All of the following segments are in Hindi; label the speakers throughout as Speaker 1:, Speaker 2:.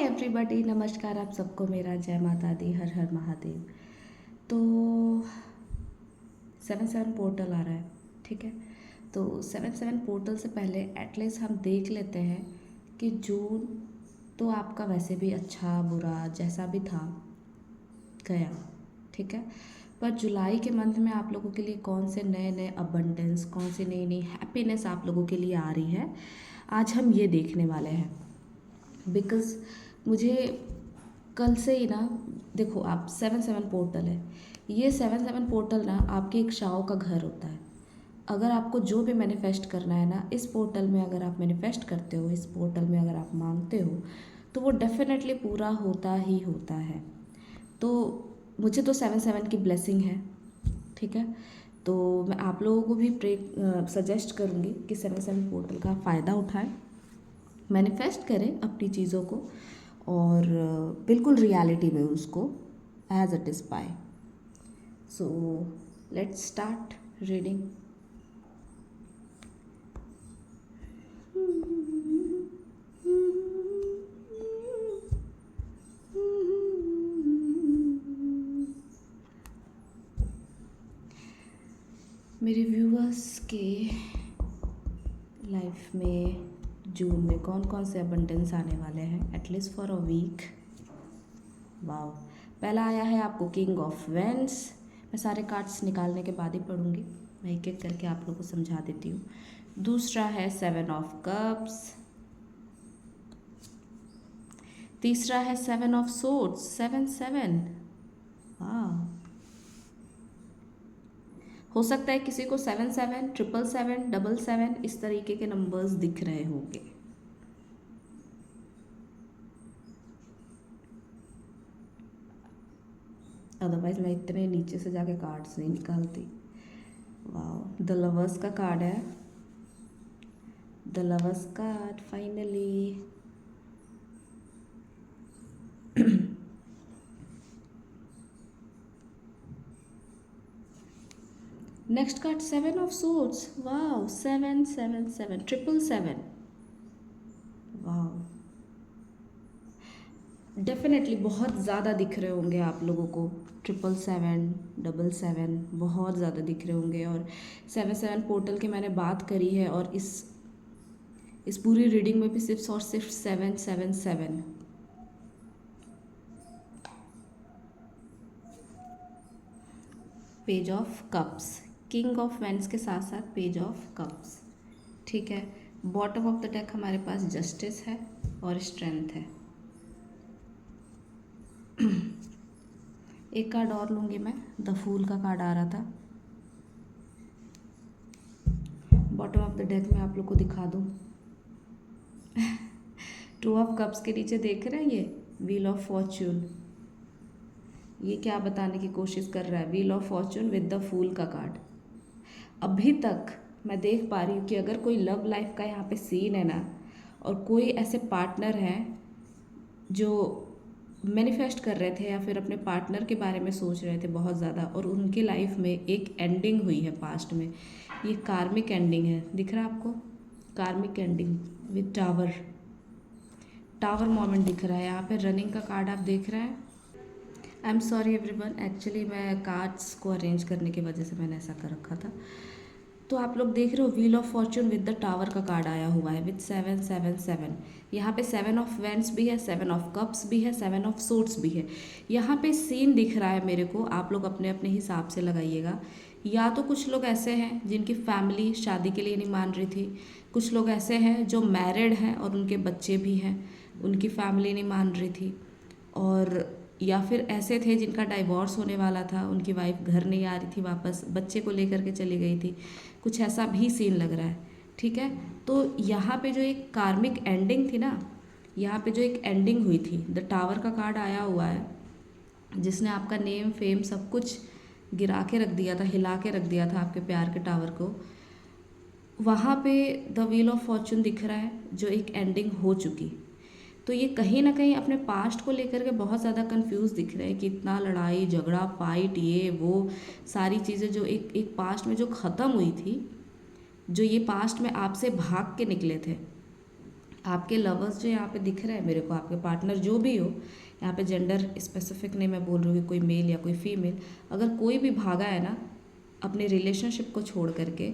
Speaker 1: एवरीबॉडी, नमस्कार आप सबको मेरा जय माता दी, हर हर महादेव। तो 7-7 पोर्टल आ रहा है, ठीक है। तो 7-7 पोर्टल से पहले एटलीस्ट हम देख लेते हैं कि जून तो आपका वैसे भी अच्छा बुरा जैसा भी था गया, ठीक है। पर जुलाई के मंथ में आप लोगों के लिए कौन से नए नए अबंडेंस, कौन सी नई नई हैप्पीनेस आप लोगों के लिए आ रही है, आज हम ये देखने वाले हैं। बिकॉज़ मुझे कल से ही ना, देखो आप 7-7 पोर्टल है, ये 7-7 पोर्टल ना आपकी इच्छाओं का घर होता है। अगर आपको जो भी मैनिफेस्ट करना है ना, इस पोर्टल में अगर आप मैनिफेस्ट करते हो, इस पोर्टल में अगर आप मांगते हो, तो वो डेफिनेटली पूरा होता ही होता है। तो मुझे तो 7-7 की ब्लेसिंग है, ठीक है। तो मैं आप लोगों को भी सजेस्ट करूँगी कि 7-7 पोर्टल का फ़ायदा उठाएं, मैनिफेस्ट करें अपनी चीज़ों को और बिल्कुल रियलिटी में उसको एज इट इज़ पाए। So let's start reading. मेरे व्यूअर्स के लाइफ में जून में कौन कौन से अबंडेंस आने वाले हैं, at least for a week. Wow, पहला आया है आपको किंग ऑफ वेंस। मैं सारे कार्ड्स निकालने के बाद ही पढ़ूंगी, मैं एक एक करके आप लोगों को समझा देती हूँ। दूसरा है 7 ऑफ कप्स। तीसरा है 7 ऑफ सोर्ड्स, 7-7। वाह, हो सकता है किसी को 7-7, 777, 777 इस तरीके के नंबर्स दिख रहे होंगे। अदरवाइज मैं इतने नीचे से जाके कार्ड्स नहीं निकालती। वाह, द लवर्स का कार्ड है, the lovers card finally. Next card 7 of swords. वाह, 7-7-7, 777। वाह, डेफिनेटली बहुत ज़्यादा दिख रहे होंगे आप लोगों को 777, 777 बहुत ज़्यादा दिख रहे होंगे। और 7-7 पोर्टल की मैंने बात करी है और इस पूरी रीडिंग में भी सिर्फ और सिर्फ 7-7-7। Page of cups, king of wands के साथ साथ पेज ऑफ कप्स, ठीक है। बॉटम ऑफ द डेक हमारे पास जस्टिस है और स्ट्रेंथ है। एक कार्ड और लूँगी मैं, द फूल का कार्ड आ रहा था। बॉटम ऑफ द डेक में आप लोग को दिखा दूँ। 2 ऑफ कप्स के नीचे देख रहे हैं ये व्हील ऑफ फॉर्च्यून। ये क्या बताने की कोशिश कर रहा है, wheel of fortune with the fool का कार्ड। अभी तक मैं देख पा रही हूँ कि अगर कोई लव लाइफ का यहाँ पे सीन है ना, और कोई ऐसे पार्टनर हैं जो मैनिफेस्ट कर रहे थे या फिर अपने पार्टनर के बारे में सोच रहे थे बहुत ज़्यादा, और उनके लाइफ में एक एंडिंग हुई है पास्ट में, ये कार्मिक एंडिंग है। दिख रहा है आपको, कार्मिक ending with tower, tower moment दिख रहा है यहाँ पे। रनिंग का कार्ड आप देख रहे हैं। I am sorry everyone, actually मैं कार्ड्स को अरेंज करने की वजह से मैंने ऐसा कर रखा था। तो आप लोग देख रहे हो wheel of fortune with the tower का कार्ड आया हुआ है विद 7-7-7। यहाँ पे 7 ऑफ वेंस भी है, 7 ऑफ कप्स भी है, 7 ऑफ सोर्ड्स भी है। यहाँ पे सीन दिख रहा है मेरे को, आप लोग अपने अपने हिसाब से लगाइएगा। या तो कुछ लोग ऐसे हैं जिनकी फैमिली शादी के लिए नहीं मान रही थी, कुछ लोग ऐसे हैं जो मैरिड हैं और उनके बच्चे भी हैं, उनकी फैमिली नहीं मान रही थी, और या फिर ऐसे थे जिनका डाइवोर्स होने वाला था, उनकी वाइफ घर नहीं आ रही थी वापस, बच्चे को लेकर के चली गई थी, कुछ ऐसा भी सीन लग रहा है, ठीक है। तो यहाँ पे जो एक कार्मिक एंडिंग थी ना, यहाँ पे जो एक एंडिंग हुई थी, द टावर का कार्ड आया हुआ है, जिसने आपका नेम फेम सब कुछ गिरा के रख दिया था, हिला के रख दिया था आपके प्यार के टावर को। वहाँ पे द व्हील ऑफ फॉर्च्यून दिख रहा है, जो एक एंडिंग हो चुकी। तो ये कहीं ना कहीं अपने पास्ट को लेकर के बहुत ज़्यादा कंफ्यूज दिख रहे हैं कि इतना लड़ाई झगड़ा फाइट ये वो सारी चीज़ें जो एक पास्ट में जो ख़त्म हुई थी, जो ये पास्ट में आपसे भाग के निकले थे, आपके लवर्स जो यहाँ पे दिख रहे हैं मेरे को, आपके पार्टनर जो भी हो, यहाँ पे जेंडर स्पेसिफिक नहीं मैं बोल रही हूँ कि कोई मेल या कोई फीमेल, अगर कोई भी भागा है ना अपने रिलेशनशिप को छोड़ करके,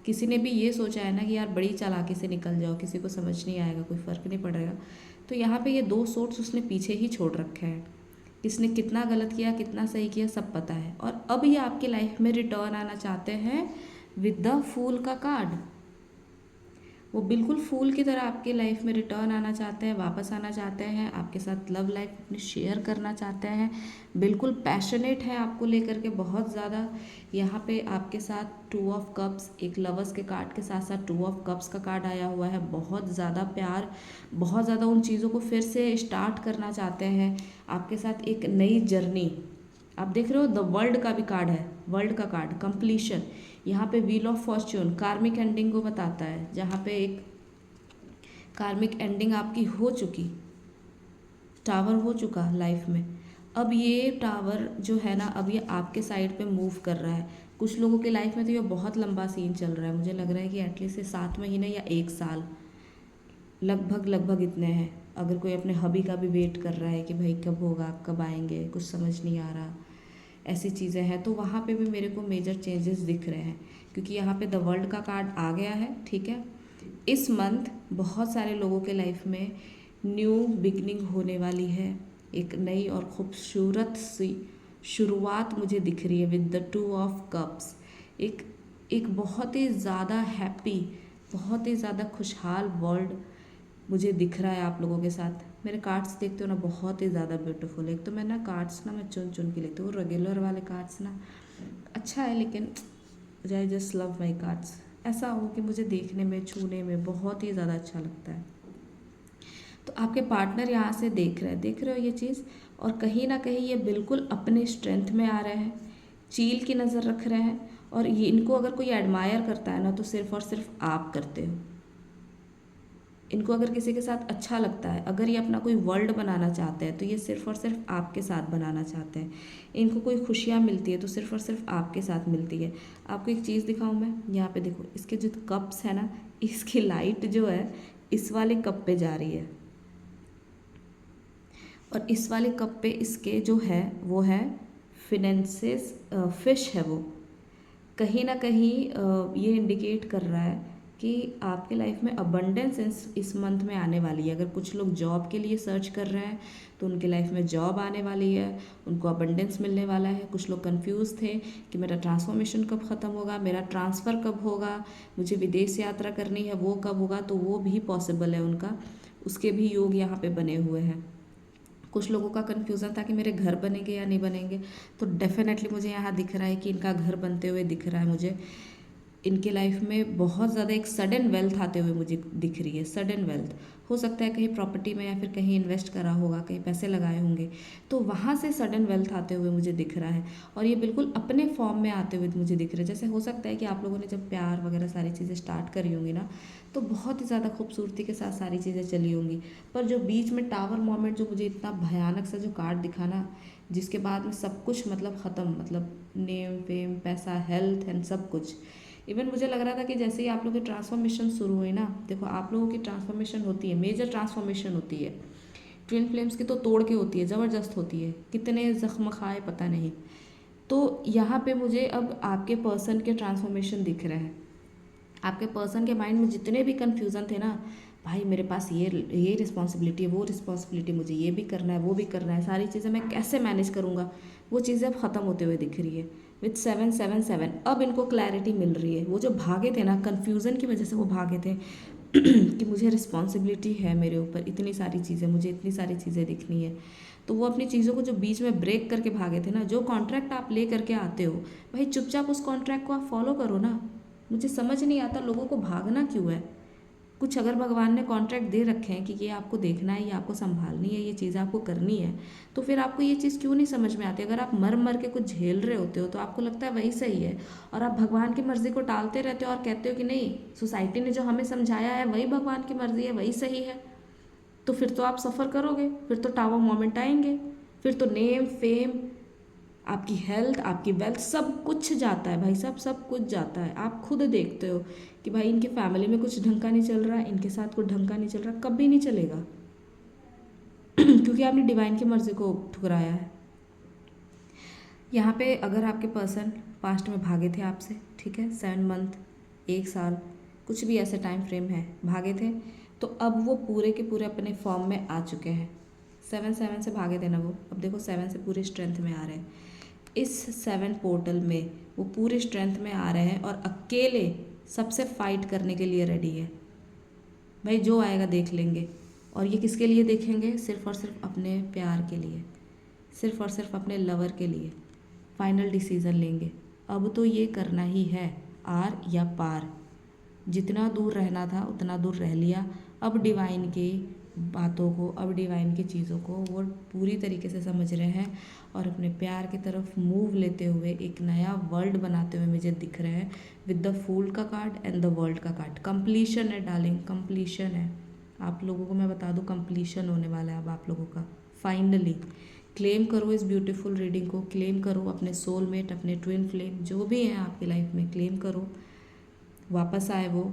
Speaker 1: किसी ने भी ये सोचा है ना कि यार बड़ी चालाकी से निकल जाओ, किसी को समझ नहीं आएगा, कोई फ़र्क नहीं पड़ेगा, तो यहाँ पे ये 2 सोर्स उसने पीछे ही छोड़ रखे हैं। किसने कितना गलत किया कितना सही किया सब पता है, और अब ये आपकी लाइफ में रिटर्न आना चाहते हैं विद द फूल का कार्ड। वो बिल्कुल फूल की तरह आपके लाइफ में रिटर्न आना चाहते हैं, वापस आना चाहते हैं, आपके साथ लव लाइफ अपनी शेयर करना चाहते हैं, बिल्कुल पैशनेट है आपको लेकर के बहुत ज़्यादा। यहाँ पे आपके साथ 2 ऑफ कप्स, एक लवर्स के कार्ड के साथ साथ 2 ऑफ कप्स का कार्ड आया हुआ है। बहुत ज़्यादा प्यार, बहुत ज़्यादा उन चीज़ों को फिर से स्टार्ट करना चाहते हैं आपके साथ, एक नई जर्नी। आप देख रहे हो द वर्ल्ड का भी कार्ड है, वर्ल्ड का कार्ड कंप्लीशन। यहाँ पे व्हील ऑफ फॉर्च्यून कार्मिक एंडिंग को बताता है, जहाँ पे एक कार्मिक एंडिंग आपकी हो चुकी, टावर हो चुका लाइफ में। अब ये टावर जो है ना, अब ये आपके साइड पे मूव कर रहा है। कुछ लोगों की लाइफ में तो ये बहुत लंबा सीन चल रहा है, मुझे लग रहा है कि एटलीस्ट 7 महीने या 1 साल, लगभग लगभग इतने हैं। अगर कोई अपने हबी का भी वेट कर रहा है कि भाई कब होगा, कब आएंगे, कुछ समझ नहीं आ रहा, ऐसी चीज़ें हैं, तो वहाँ पे भी मेरे को मेजर चेंजेस दिख रहे हैं, क्योंकि यहाँ पे द वर्ल्ड का कार्ड आ गया है। ठीक है, इस मंथ बहुत सारे लोगों के लाइफ में न्यू बिगनिंग होने वाली है, एक नई और खूबसूरत सी शुरुआत मुझे दिख रही है विद द 2 ऑफ कप्स। एक एक बहुत ही ज़्यादा हैप्पी, बहुत ही ज़्यादा खुशहाल वर्ल्ड मुझे दिख रहा है आप लोगों के साथ। मेरे कार्ड्स देखते हो ना, बहुत ही ज़्यादा ब्यूटीफुल है। एक तो मैं ना कार्ड्स ना मैं चुन चुन के लेती हूँ, रेगुलर वाले कार्ड्स ना अच्छा है, लेकिन I just love my cards. ऐसा हो कि मुझे देखने में, छूने में बहुत ही ज़्यादा अच्छा लगता है। तो आपके पार्टनर यहाँ से देख रहे हो ये चीज़, और कहीं ना कहीं ये बिल्कुल अपने स्ट्रेंथ में आ रहे हैं, चील की नज़र रख रहे हैं, और ये इनको अगर कोई एडमायर करता है ना तो सिर्फ और सिर्फ आप करते हो। इनको अगर किसी के साथ अच्छा लगता है, अगर ये अपना कोई वर्ल्ड बनाना चाहते हैं, तो ये सिर्फ और सिर्फ आपके साथ बनाना चाहते हैं। इनको कोई खुशियाँ मिलती है तो सिर्फ और सिर्फ आपके साथ मिलती है। आपको एक चीज़ दिखाऊं मैं, यहाँ पे देखो, इसके जो कप्स है ना, इसकी लाइट जो है इस वाले कप पे जा रही है, और इस वाले कप पे इसके जो है वो है फिनेंसेस, फिश है वो। कहीं ना कहीं ये इंडिकेट कर रहा है कि आपके लाइफ में अबंडेंस इस मंथ में आने वाली है। अगर कुछ लोग जॉब के लिए सर्च कर रहे हैं तो उनके लाइफ में जॉब आने वाली है, उनको अबंडेंस मिलने वाला है। कुछ लोग कंफ्यूज थे कि मेरा ट्रांसफॉर्मेशन कब ख़त्म होगा, मेरा ट्रांसफ़र कब होगा, मुझे विदेश यात्रा करनी है वो कब होगा, तो वो भी पॉसिबल है उनका, उसके भी योग यहाँ पे बने हुए हैं। कुछ लोगों का कन्फ्यूज़न था कि मेरे घर बनेंगे या नहीं बनेंगे, तो डेफिनेटली मुझे यहाँ दिख रहा है कि इनका घर बनते हुए दिख रहा है मुझे। इनके लाइफ में बहुत ज़्यादा एक सडन वेल्थ आते हुए मुझे दिख रही है, सडन वेल्थ। हो सकता है कहीं प्रॉपर्टी में या फिर कहीं इन्वेस्ट करा होगा, कहीं पैसे लगाए होंगे, तो वहाँ से सडन वेल्थ आते हुए मुझे दिख रहा है, और ये बिल्कुल अपने फॉर्म में आते हुए मुझे दिख रहा है। जैसे हो सकता है कि आप लोगों ने जब प्यार वगैरह सारी चीज़ें स्टार्ट करी होंगी ना, तो बहुत ही ज़्यादा खूबसूरती के साथ सारी चीज़ें चली होंगी, पर जो बीच में टावर मोमेंट जो मुझे इतना भयानक सा जो कार्ड दिखा ना, जिसके बाद में सब कुछ मतलब ख़त्म, मतलब नेम फेम पैसा हेल्थ एंड सब कुछ। इवन मुझे लग रहा था कि जैसे ही आप लोगों की ट्रांसफॉर्मेशन शुरू हुई ना, देखो आप लोगों की ट्रांसफॉर्मेशन होती है, मेजर ट्रांसफॉर्मेशन होती है, ट्विन फ्लेम्स की तो तोड़ के होती है, ज़बरदस्त होती है, कितने जख्म खाए पता नहीं। तो यहाँ पे मुझे अब आपके पर्सन के ट्रांसफॉर्मेशन दिख रहे हैं। आपके पर्सन के माइंड में जितने भी कन्फ्यूज़न थे ना, भाई मेरे पास ये रिस्पॉन्सिबिलिटी है, वो रिस्पॉन्सिबिलिटी, मुझे ये भी करना है, वो भी करना है, सारी चीज़ें मैं कैसे मैनेज करूँगा, वो चीज़ें अब ख़त्म होते हुए दिख रही है विथ 777। अब इनको क्लैरिटी मिल रही है। वो जो भागे थे ना, कन्फ्यूज़न की वजह से वो भागे थे कि मुझे रिस्पॉन्सिबिलिटी है मेरे ऊपर, इतनी सारी चीज़ें, मुझे इतनी सारी चीज़ें दिखनी है, तो वो अपनी चीज़ों को जो बीच में ब्रेक करके भागे थे ना, जो कॉन्ट्रैक्ट आप ले करके आते हो, भाई चुपचाप उस कॉन्ट्रैक्ट को आप फॉलो करो ना। मुझे समझ नहीं आता लोगों को भागना क्यों है। कुछ अगर भगवान ने कॉन्ट्रैक्ट दे रखे हैं कि ये आपको देखना है, ये आपको संभालनी है, ये चीज़ आपको करनी है, तो फिर आपको ये चीज़ क्यों नहीं समझ में आती। अगर आप मर मर के कुछ झेल रहे होते हो तो आपको लगता है वही सही है, और आप भगवान की मर्ज़ी को टालते रहते हो और कहते हो कि नहीं, सोसाइटी ने जो हमें समझाया है वही भगवान की मर्ज़ी है, वही सही है, तो फिर तो आप सफ़र करोगे, फिर तो टावर मोमेंट आएंगे, फिर तो नेम फेम आपकी हेल्थ, आपकी वेल्थ, सब कुछ जाता है भाई साहब, सब कुछ जाता है। आप खुद देखते हो कि भाई इनके फैमिली में कुछ ढंग का नहीं चल रहा, इनके साथ कुछ ढंग का नहीं चल रहा, कभी नहीं चलेगा क्योंकि आपने डिवाइन की मर्जी को ठुकराया है। यहाँ पे अगर आपके पर्सन पास्ट में भागे थे आपसे, ठीक है, 7 मंथ, 1 साल, कुछ भी ऐसे टाइम फ्रेम है, भागे थे, तो अब वो पूरे के पूरे अपने फॉर्म में आ चुके हैं। 7 से भागे थे ना वो, अब देखो 7 से पूरे स्ट्रेंथ में आ रहे हैं। इस 7 पोर्टल में वो पूरे स्ट्रेंथ में आ रहे हैं और अकेले सबसे फाइट करने के लिए रेडी है। भाई जो आएगा देख लेंगे। और ये किसके लिए देखेंगे? सिर्फ और सिर्फ अपने प्यार के लिए, सिर्फ और सिर्फ अपने लवर के लिए फाइनल डिसीज़न लेंगे। अब तो ये करना ही है, आर या पार। जितना दूर रहना था उतना दूर रह लिया। अब डिवाइन की बातों को, अब डिवाइन की चीज़ों को वो पूरी तरीके से समझ रहे हैं और अपने प्यार की तरफ मूव लेते हुए एक नया वर्ल्ड बनाते हुए मुझे दिख रहे हैं विद द फूल का कार्ड एंड द वर्ल्ड का कार्ड। कंप्लीशन है डार्लिंग, कंप्लीशन है। आप लोगों को मैं बता दूं, कंप्लीशन होने वाला है अब आप लोगों का फाइनली। क्लेम करो इस ब्यूटीफुल रीडिंग को, क्लेम करो अपने सोलमेट, अपने ट्विन फ्लेम, जो भी हैं आपकी लाइफ में, क्लेम करो। वापस आए वो,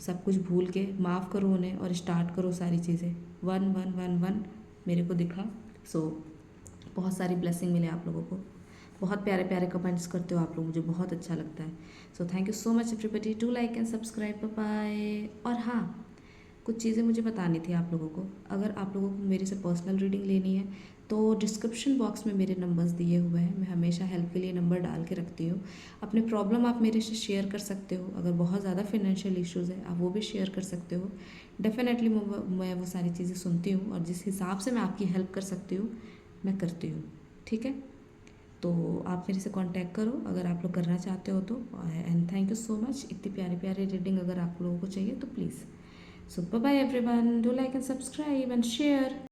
Speaker 1: सब कुछ भूल के माफ़ करो उन्हें और स्टार्ट करो सारी चीज़ें। 1111 मेरे को दिखा। सो बहुत सारी ब्लेसिंग मिले आप लोगों को। बहुत प्यारे प्यारे कमेंट्स करते हो आप लोग, मुझे बहुत अच्छा लगता है। So thank you so much everybody, to like and subscribe, bye. और हाँ, कुछ चीज़ें मुझे बतानी थी आप लोगों को। अगर आप लोगों को मेरे से पर्सनल रीडिंग लेनी है तो डिस्क्रिप्शन बॉक्स में मेरे नंबर्स दिए हुए हैं। मैं हमेशा हेल्प के लिए नंबर डाल के रखती हूँ। अपने प्रॉब्लम आप मेरे से शेयर कर सकते हो। अगर बहुत ज़्यादा फिनेंशियल इश्यूज़ है आप वो भी शेयर कर सकते हो। डेफिनेटली मैं वो सारी चीज़ें सुनती हूँ और जिस हिसाब से मैं आपकी हेल्प कर सकती हूँ मैं करती हूँ, ठीक है। तो आप मेरे से कांटेक्ट करो अगर आप लोग करना चाहते हो तो। And thank you so much. इतनी प्यारी प्यारी रीडिंग अगर आप लोगों को चाहिए तो please. So bye bye everyone. Do like and subscribe and share.